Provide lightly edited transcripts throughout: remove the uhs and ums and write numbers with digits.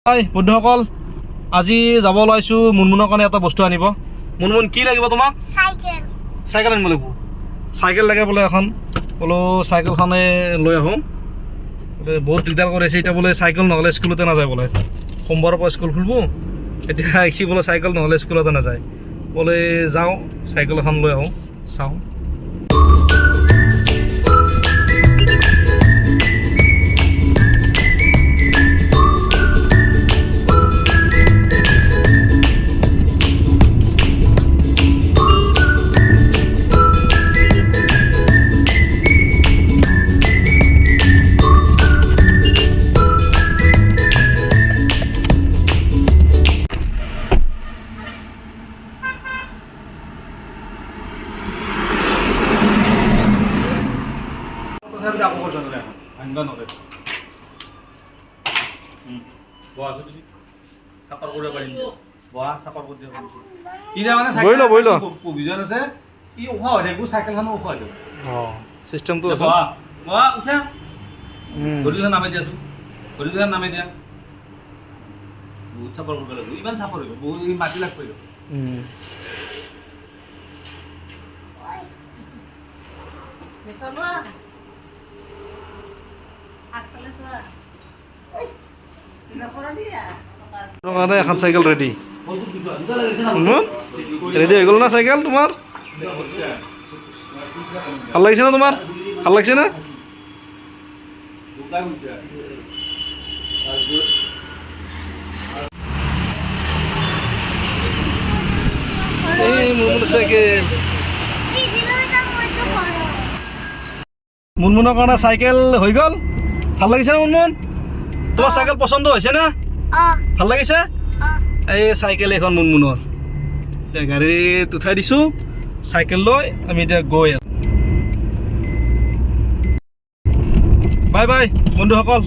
হাই বন্ধুসকল, আজি যাব ওলাইছোঁ মুনমুনৰ কাৰণে এটা বস্তু আনিব। মুনমুন কি লাগিব তোমাক? চাইকেল। চাইকেল আনিব লাগিব। চাইকেল লাগে বোলে এখন, বোলো চাইকেলখনে লৈ আহোঁ। বোলে বহুত দিগদাৰ কৰিছে এতিয়া, বোলে চাইকেল নহ'লে স্কুলতে নাযায় বোলে। সোমবাৰৰ পৰা স্কুল খুলিব, এতিয়া সি বোলে চাইকেল নহ'লে স্কুলতে নাযায়। বোলে যাওঁ চাইকেল এখন লৈ আহোঁ, চাওঁ। চিষ্টেমটো আছে নামাই দিয়াচোন, নামাই দিয়া বহুত চাপৰ কৰিব লাগিব, ইমান চাপৰ হ'ব বহুত মাটি লাগ পৰিব। কাৰণে এখন চাইকেল ৰেডি। ৰেডি হৈ গ'ল না চাইকেল তোমাৰ? ভাল লাগিছে না তোমাৰ? ভাল লাগিছে না? এই মুনমুনৰ চাইকেল। মুনমুনৰ কাৰণে চাইকেল হৈ গ'ল। ভাল লাগিছে না মুনমুন? তোমাৰ চাইকেল পচন্দ হৈছে না? ভাল লাগিছে? এই চাইকেল এখন মুনমুনৰ। এতিয়া গাড়ীত উঠাই দিছোঁ, চাইকেল লৈ আমি এতিয়া গৈ আছোঁ। বাই বাই বন্ধুসকল,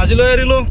আজিলৈ এৰিলোঁ।